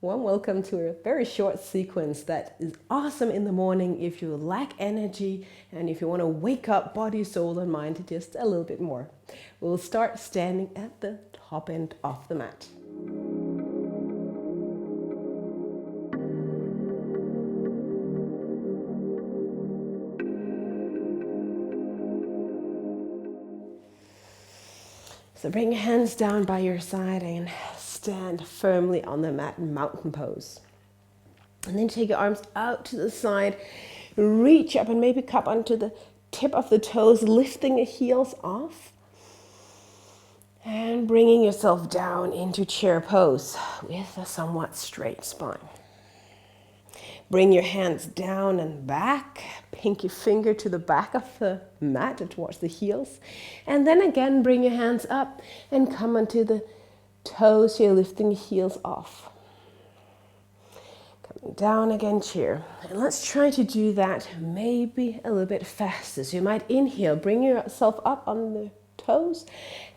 Warm welcome to a very short sequence that is awesome in the morning if you lack energy and if you want to wake up body, soul, and mind just a little bit more. We'll start standing at the top end of the mat. So bring your hands down by your side and stand firmly on the mat in mountain pose. And then take your arms out to the side, reach up and maybe cup onto the tip of the toes, lifting the heels off. And bringing yourself down into chair pose with a somewhat straight spine. Bring your hands down and back, pinky finger to the back of the mat and towards the heels. And then again, bring your hands up and come onto the toes here, lifting the heels off. Coming down again, chair. And let's try to do that maybe a little bit faster. So you might inhale, bring yourself up on the toes.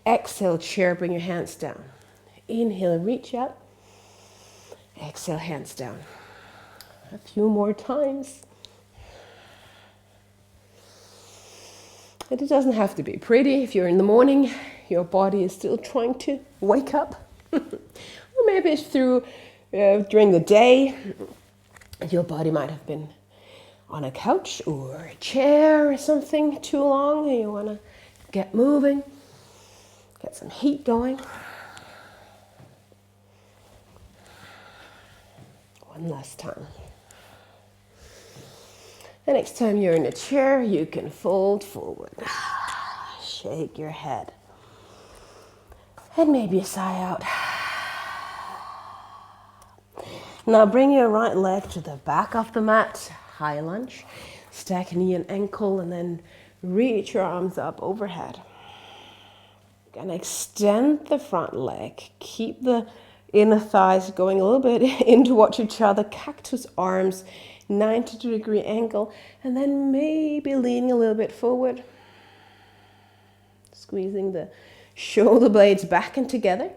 Exhale, chair, bring your hands down. Inhale, reach up. Exhale, hands down. A few more times. And it doesn't have to be pretty. If you're in the morning, your body is still trying to wake up. Or maybe it's through during the day. Your body might have been on a couch or a chair or something too long and you want to get moving, get some heat going. One last time. The next time you're in a chair, you can fold forward. Shake your head. And maybe a sigh out. Now bring your right leg to the back of the mat, high lunge. Stack knee and ankle and then reach your arms up overhead. Gonna extend the front leg. Keep the inner thighs going a little bit in towards each other. Cactus arms, 90-degree angle. And then maybe leaning a little bit forward. Squeezing the shoulder blades back and together.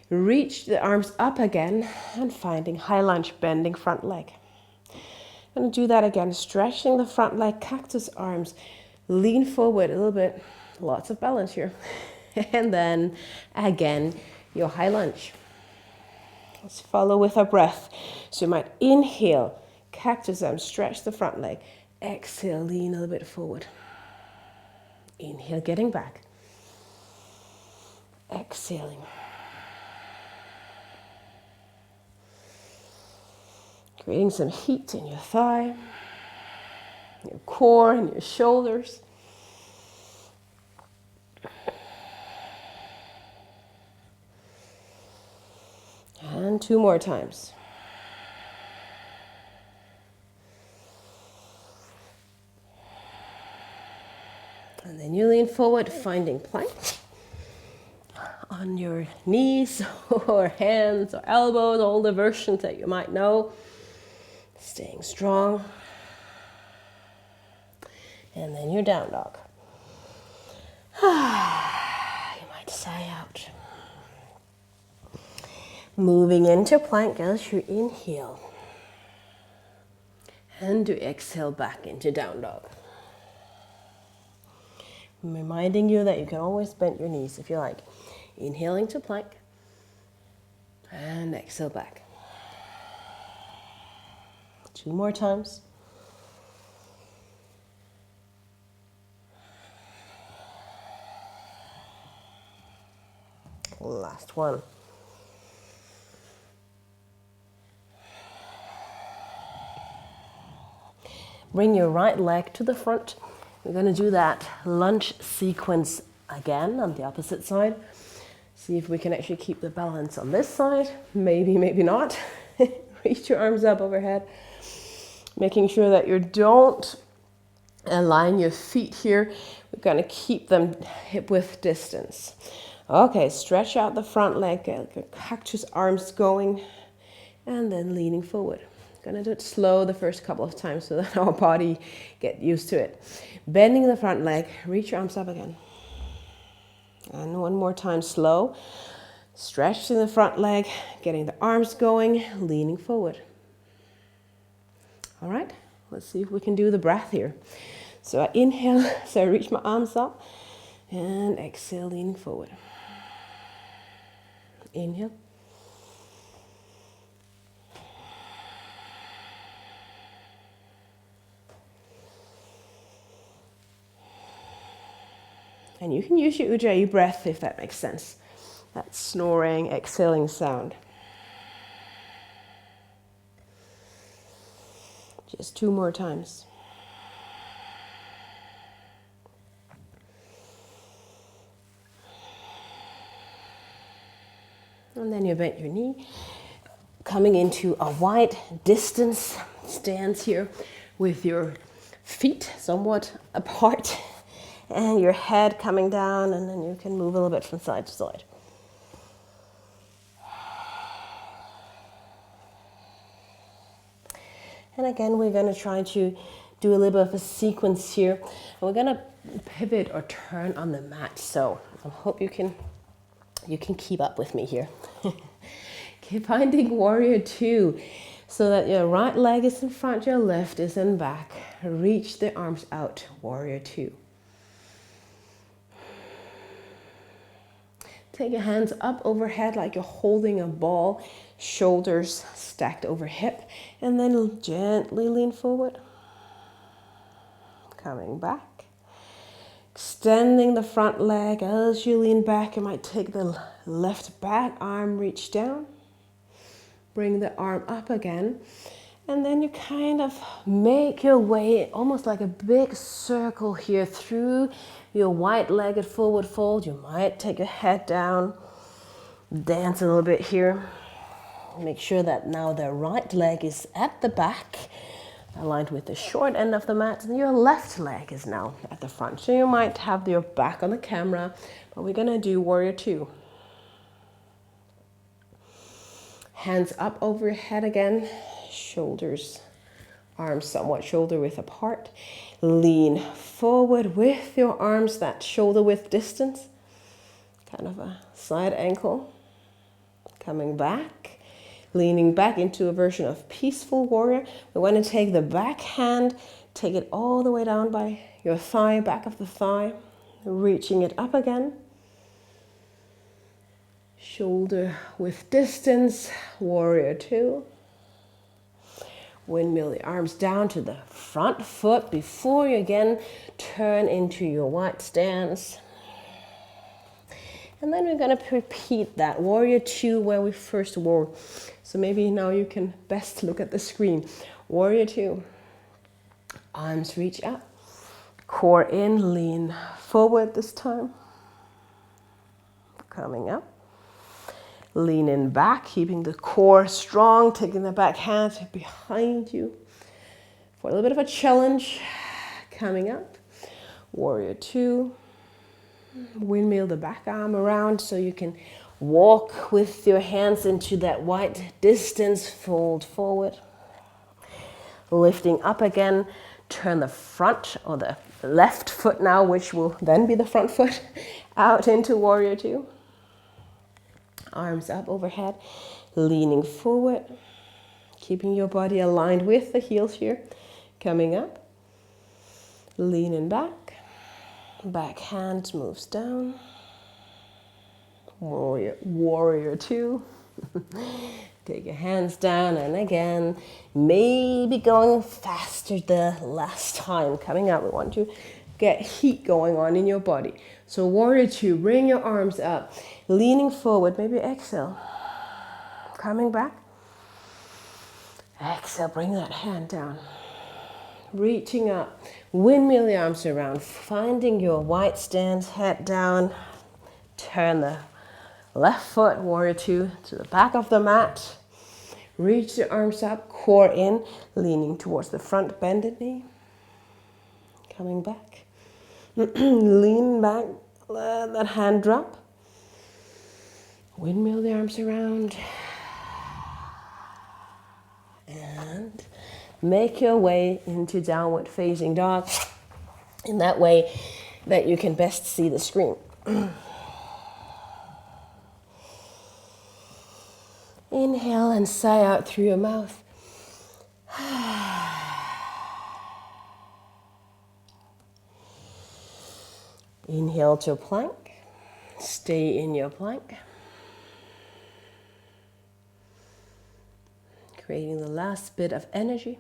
Reach the arms up again and finding high lunge, bending front leg. I'm going to do that again, stretching the front leg, cactus arms, lean forward a little bit, lots of balance here. And then again, your high lunge. Let's follow with our breath. So you might inhale, cactus arms, stretch the front leg. Exhale, lean a little bit forward. Inhale, getting back. Exhaling. Creating some heat in your thigh, your core, and your shoulders. And 2 more times. And then you lean forward, finding plank on your knees or hands or elbows, all the versions that you might know. Staying strong. And then your down dog. You might sigh out. Moving into plank as you inhale. And you exhale back into down dog. I'm reminding you that you can always bend your knees if you like. Inhaling to plank. And exhale back. 2 more times. Last one. Bring your right leg to the front. We're going to do that lunge sequence again on the opposite side. See if we can actually keep the balance on this side. Maybe, maybe not. Reach your arms up overhead. Making sure that you don't align your feet here. We're going to keep them hip width distance. Okay, stretch out the front leg, get the cactus arms going, and then leaning forward. Gonna do it slow the first couple of times so that our body get used to it. Bending the front leg, reach your arms up again. And one more time, slow. Stretching the front leg, getting the arms going, leaning forward. All right, let's see if we can do the breath here. So I inhale, so I reach my arms up, and exhale, leaning forward. Inhale. And you can use your Ujjayi breath if that makes sense. That snoring, exhaling sound. Just 2 more times. And then you bend your knee, coming into a wide distance stance here with your feet somewhat apart and your head coming down, and then you can move a little bit from side to side. And again, we're going to try to do a little bit of a sequence here. And we're going to pivot or turn on the mat. So I hope you can keep up with me here. Keep finding warrior 2 so that your right leg is in front, your left is in back. Reach the arms out, warrior 2. Take your hands up overhead like you're holding a ball, shoulders stacked over hip, and then gently lean forward. Coming back. Extending the front leg as you lean back. You might take the left back arm, reach down. Bring the arm up again. And then you kind of make your way almost like a big circle here through your wide-legged forward fold. You might take your head down, dance a little bit here. Make sure that now the right leg is at the back, aligned with the short end of the mat, and your left leg is now at the front. So you might have your back on the camera, but we're gonna do warrior 2. Hands up over your head again, shoulders, arms somewhat shoulder width apart. Lean forward with your arms that shoulder width distance, kind of a side ankle. Coming back, leaning back into a version of peaceful warrior. We want to take the back hand, take it all the way down by your thigh, back of the thigh, reaching it up again. Shoulder width distance, warrior 2. Windmill the arms down to the front foot before you again turn into your wide stance. And then we're going to repeat that warrior 2 where we first were. So maybe now you can best look at the screen. Warrior 2. Arms reach up. Core in, lean forward this time. Coming up. Leaning back, keeping the core strong, taking the back hand behind you for a little bit of a challenge. Coming up, warrior 2. Windmill the back arm around so you can walk with your hands into that wide distance, fold forward. Lifting up again, turn the front or the left foot now, which will then be the front foot, out into warrior 2. Arms up overhead, leaning forward, keeping your body aligned with the heels here. Coming up, leaning back, back hand moves down. Warrior 2. Take your hands down, and again, maybe going faster the last time. Coming up, we want to get heat going on in your body. So warrior 2, bring your arms up, leaning forward, maybe exhale. Coming back. Exhale, bring that hand down. Reaching up, windmill the arms around, finding your wide stance, head down. Turn the left foot, warrior 2, to the back of the mat. Reach the arms up, core in, leaning towards the front, bended knee. Coming back. Lean back, let that hand drop. Windmill the arms around. And make your way into downward facing dog in that way that you can best see the screen. Inhale and sigh out through your mouth. Inhale to a plank. Stay in your plank. Creating the last bit of energy.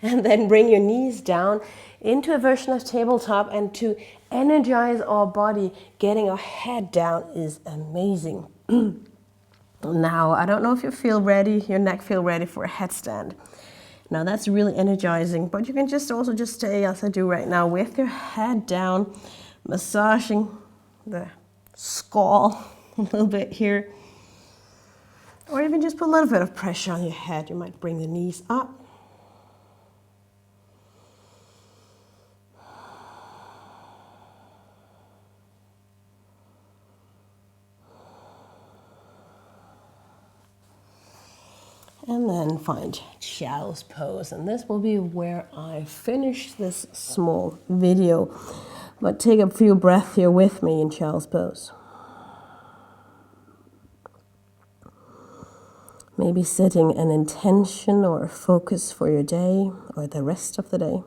And then bring your knees down into a version of tabletop, and to energize our body, getting our head down is amazing. Now, I don't know if you feel ready, your neck feel ready for a headstand. Now that's really energizing, but you can just also just stay as I do right now with your head down, massaging the skull a little bit here. Or even just put a little bit of pressure on your head. You might bring the knees up. And then find child's pose. And this will be where I finish this small video. But take a few breaths here with me in child's pose. Maybe setting an intention or a focus for your day or the rest of the day.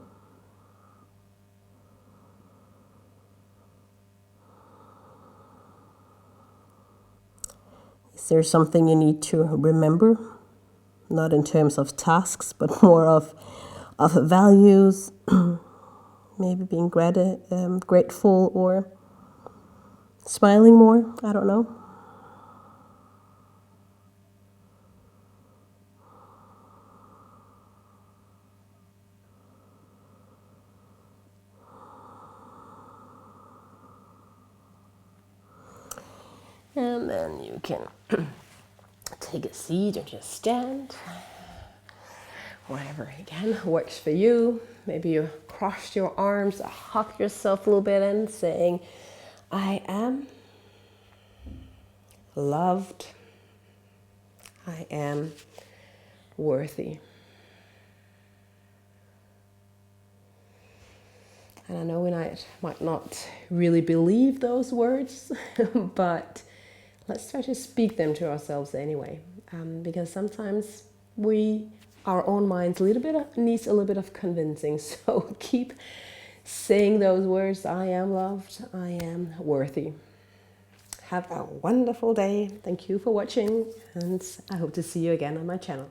Is there something you need to remember? Not in terms of tasks, but more of values, maybe being grateful or smiling more, I don't know. And then you can take a seat or just stand. Whatever, again, works for you. Maybe you cross your arms, hug yourself a little bit and saying, I am loved. I am worthy. And I know we might not really believe those words, but let's try to speak them to ourselves anyway. Because sometimes our own minds needs a little bit of convincing. So keep saying those words. I am loved. I am worthy. Have a wonderful day. Thank you for watching, and I hope to see you again on my channel.